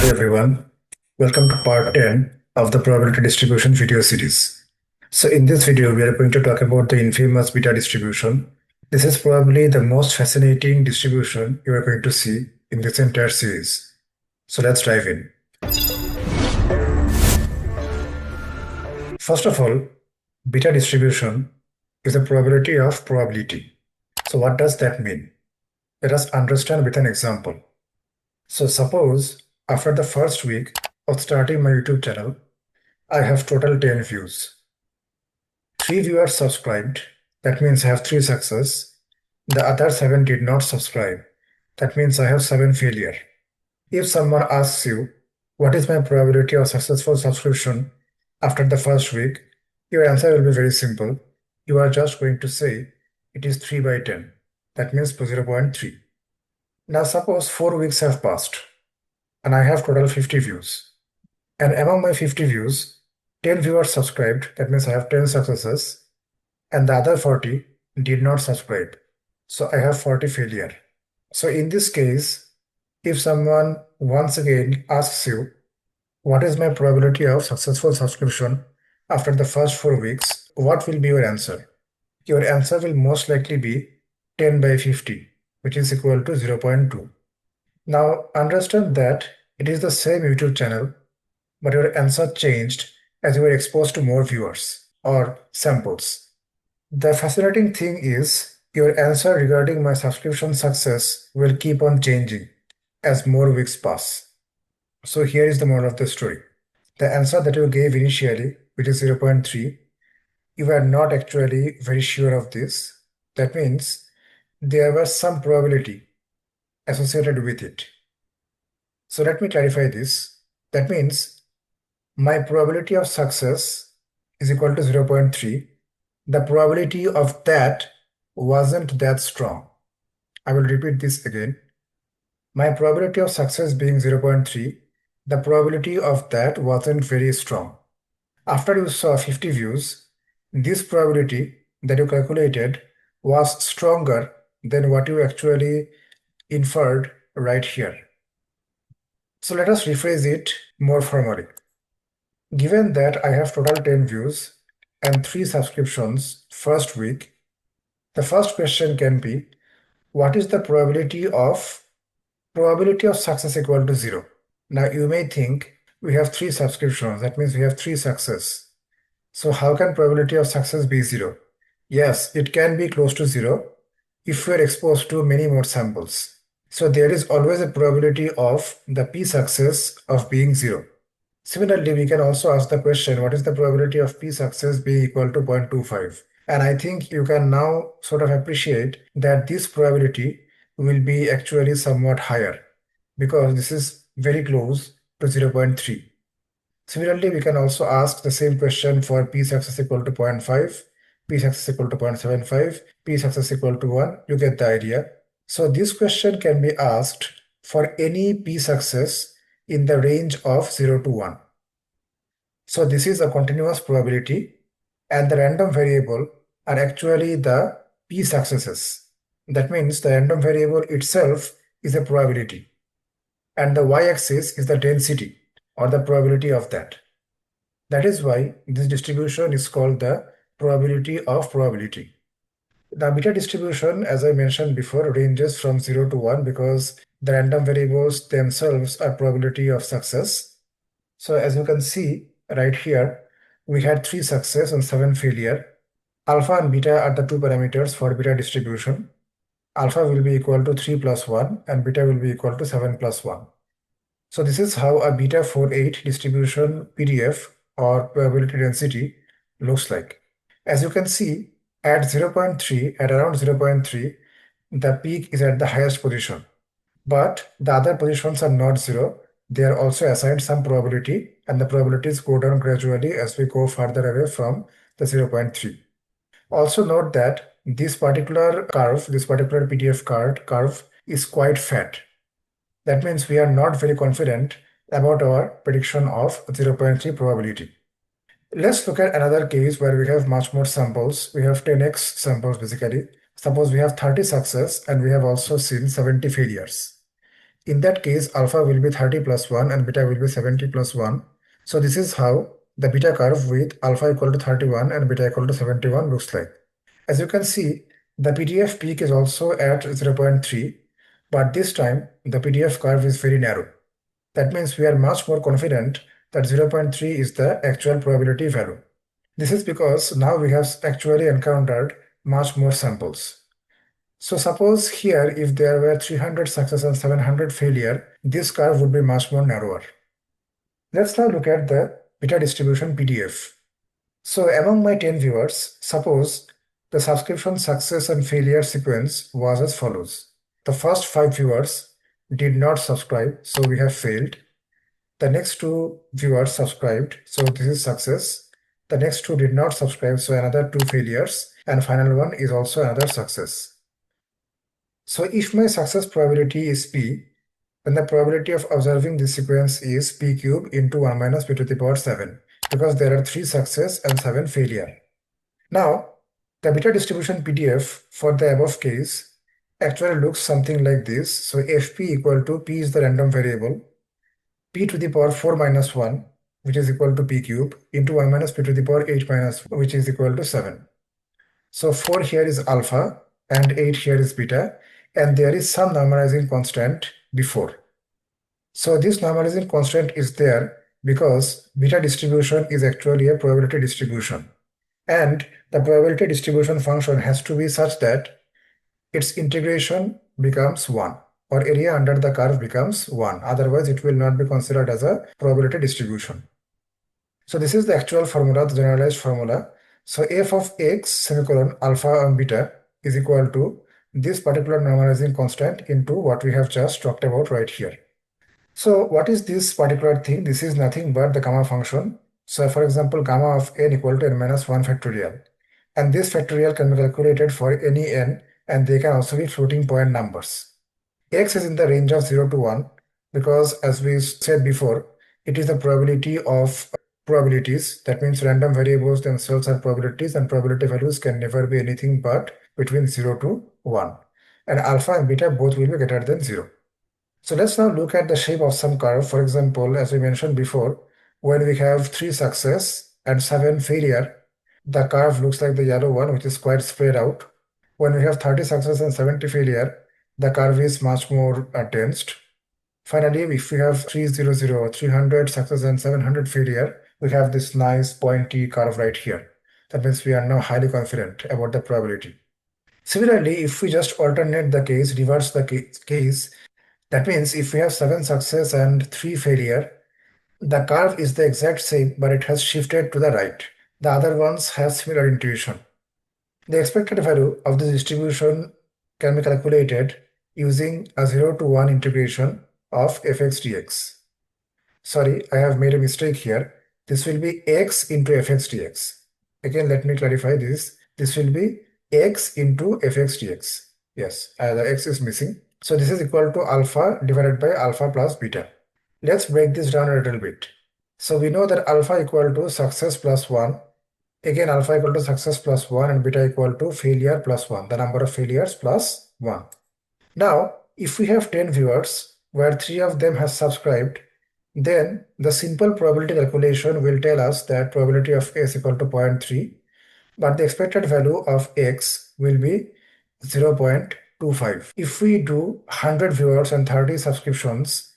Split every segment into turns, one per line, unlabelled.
everyone, welcome to part 10 of the probability distribution video series. So in this video we are going to talk about the infamous beta distribution. This is probably the most fascinating distribution you are going to see in this entire series. So let's dive in. First of all, beta distribution is a probability of probability. So what does that mean? Let us understand with an example. So suppose after the first week of starting my YouTube channel, I have total 10 views. 3 viewers subscribed, that means I have 3 success. The other 7 did not subscribe, that means I have 7 failure. If someone asks you, what is my probability of successful subscription after the first week, your answer will be very simple. You are just going to say it is 3 by 10, that means 0.3. Now suppose 4 weeks have passed and I have total 50 views. And among my 50 views, 10 viewers subscribed, that means I have 10 successes, and the other 40 did not subscribe. So I have 40 failure. So in this case, if someone once again asks you, what is my probability of successful subscription after the first 4 weeks, what will be your answer? Your answer will most likely be 10 by 50, which is equal to 0.2. Now understand that it is the same YouTube channel, but your answer changed as you were exposed to more viewers or samples. The fascinating thing is your answer regarding my subscription success will keep on changing as more weeks pass. So here is the moral of the story. The answer that you gave initially, which is 0.3, you were not actually very sure of this. That means there was some probability associated with it. So let me clarify this. That means my probability of success is equal to 0.3. The probability of that wasn't that strong. I will repeat this again. My probability of success being 0.3, the probability of that wasn't very strong. After you saw 50 views, this probability that you calculated was stronger than what you actually inferred right here. So let us rephrase it more formally. Given that I have total 10 views and 3 subscriptions first week, the first question can be, what is the probability of success equal to 0? Now you may think we have 3 subscriptions, that means we have 3 success. So how can probability of success be 0? Yes, it can be close to 0 if we are exposed to many more samples. So there is always a probability of the p success of being 0. Similarly, we can also ask the question, what is the probability of p success being equal to 0.25? And I think you can now sort of appreciate that this probability will be actually somewhat higher because this is very close to 0.3. Similarly, we can also ask the same question for p success equal to 0.5, p success equal to 0.75, p success equal to 1. You get the idea. So this question can be asked for any p success in the range of 0 to 1. So this is a continuous probability, and the random variable are actually the p successes. That means the random variable itself is a probability, and the y-axis is the density or the probability of that. That is why this distribution is called the probability of probability. The beta distribution, as I mentioned before, ranges from 0 to 1 because the random variables themselves are probability of success. So as you can see right here, we had 3 success and 7 failure. Alpha and beta are the two parameters for beta distribution. Alpha will be equal to 3 plus 1 and beta will be equal to 7 plus 1. So this is how a beta 4-8 distribution PDF or probability density looks like. As you can see, at 0.3, at around 0.3, the peak is at the highest position. But the other positions are not 0. They are also assigned some probability, and the probabilities go down gradually as we go further away from the 0.3. Also note that this particular curve, this particular PDF curve is quite fat. That means we are not very confident about our prediction of 0.3 probability. Let's look at another case where we have much more samples. We have 10x samples basically. Suppose we have 30 success and we have also seen 70 failures. In that case, alpha will be 30 plus 1 and beta will be 70 plus 1. So this is how the beta curve with alpha equal to 31 and beta equal to 71 looks like. As you can see, the PDF peak is also at 0.3, but this time the PDF curve is very narrow. That means we are much more confident that 0.3 is the actual probability value. This is because now we have actually encountered much more samples. So suppose here if there were 300 success and 700 failure, this curve would be much more narrower. Let's now look at the beta distribution PDF. So among my 10 viewers, suppose the subscription success and failure sequence was as follows. The first 5 viewers did not subscribe, so we have failed. The next 2 viewers subscribed, so this is success. The next 2 did not subscribe, so another 2 failures, and final one is also another success. So if my success probability is p, then the probability of observing this sequence is p cube into 1 minus p to the power 7, because there are 3 success and 7 failure. Now, the beta distribution PDF for the above case actually looks something like this. So fp equal to p is the random variable, p to the power 4 minus 1, which is equal to p cube, into 1 minus p to the power 8 minus 1, which is equal to 7. So 4 here is alpha and 8 here is beta, and there is some normalizing constant before. So this normalizing constant is there because beta distribution is actually a probability distribution. And the probability distribution function has to be such that its integration becomes 1 or area under the curve becomes 1. Otherwise, it will not be considered as a probability distribution. So this is the actual formula, the generalized formula. So f of x semicolon alpha and beta is equal to this particular normalizing constant into what we have just talked about right here. So what is this particular thing? This is nothing but the gamma function. So for example, gamma of n equal to n minus 1 factorial. And this factorial can be calculated for any n, and they can also be floating point numbers. X is in the range of 0 to 1 because, as we said before, it is the probability of probabilities. That means random variables themselves are probabilities, and probability values can never be anything but between 0 to 1. And alpha and beta both will be greater than 0. So let's now look at the shape of some curve. For example, as we mentioned before, when we have 3 success and 7 failure, the curve looks like the yellow one, which is quite spread out. When we have 30 success and 70 failure, the curve is much more tensed. Finally, if we have 300, 300 success and 700 failure, we have this nice pointy curve right here. That means we are now highly confident about the probability. Similarly, if we just alternate the case, reverse the case, that means if we have 7 success and 3 failure, the curve is the exact same, but it has shifted to the right. The other ones have similar intuition. The expected value of this distribution can be calculated using a 0 to 1 integration of fx dx. Sorry, I have made a mistake here. This will be x into fx dx. Again, let me clarify this. This will be x into fx dx. Yes, the x is missing. So this is equal to alpha divided by alpha plus beta. Let's break this down a little bit. So we know that alpha equal to success plus 1. Again, alpha equal to success plus 1 and beta equal to failure plus 1, the number of failures plus 1. Now, if we have 10 viewers where 3 of them has subscribed, then the simple probability calculation will tell us that probability of s equal to 0.3, but the expected value of x will be 0.25. If we do 100 viewers and 30 subscriptions,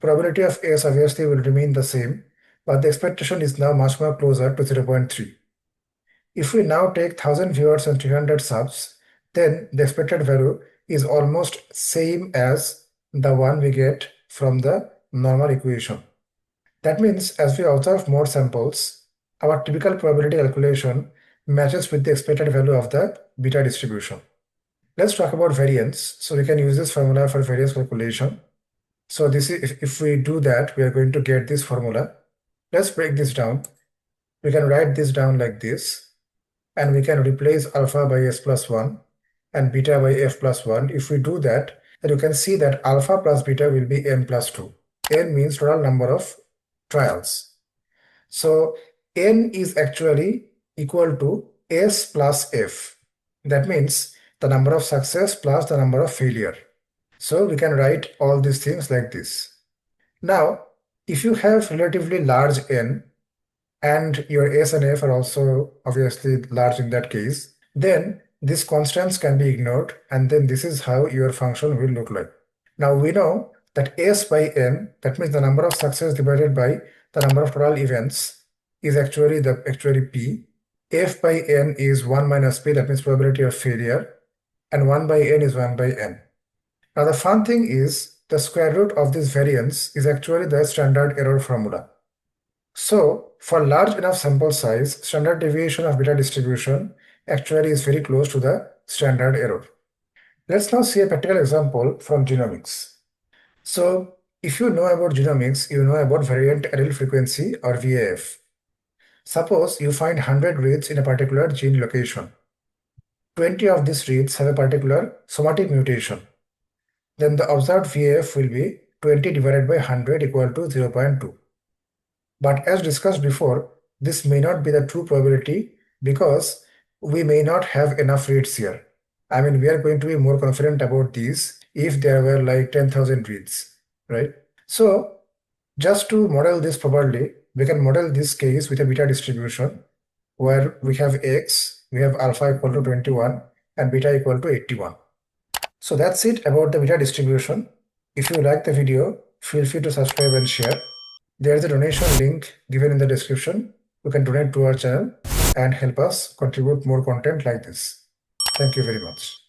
probability of s obviously will remain the same, but the expectation is now much more closer to 0.3. If we now take 1000 viewers and 300 subs, then the expected value is almost same as the one we get from the normal equation. That means as we observe more samples, our typical probability calculation matches with the expected value of the beta distribution. Let's talk about variance. So we can use this formula for variance calculation. So this is, if we do that, we are going to get this formula. Let's break this down. We can write this down like this, and we can replace alpha by s plus 1 and beta by f plus 1. If we do that, then you can see that alpha plus beta will be n plus 2. N means total number of trials. So n is actually equal to s plus f. That means the number of success plus the number of failure. So we can write all these things like this. Now, if you have relatively large n, and your S and F are also obviously large in that case, then these constants can be ignored, and then this is how your function will look like. Now we know that S by n, that means the number of success divided by the number of total events, is actually P. F by n is 1 minus P, that means probability of failure, and 1 by n is 1 by n. Now the fun thing is the square root of this variance is actually the standard error formula. So for large enough sample size, standard deviation of beta distribution actually is very close to the standard error. Let's now see a practical example from genomics. So if you know about genomics, you know about variant allele frequency or VAF. Suppose you find 100 reads in a particular gene location. 20 of these reads have a particular somatic mutation. Then the observed VAF will be 20 divided by 100 equal to 0.2. But as discussed before, this may not be the true probability because we may not have enough reads here. I mean, we are going to be more confident about these if there were like 10,000 reads, right? So just to model this properly, we can model this case with a beta distribution where we have x, we have alpha equal to 21 and beta equal to 81. So that's it about the beta distribution. If you like the video, feel free to subscribe and share. There's a donation link given in the description. You can donate to our channel and help us contribute more content like this. Thank you very much.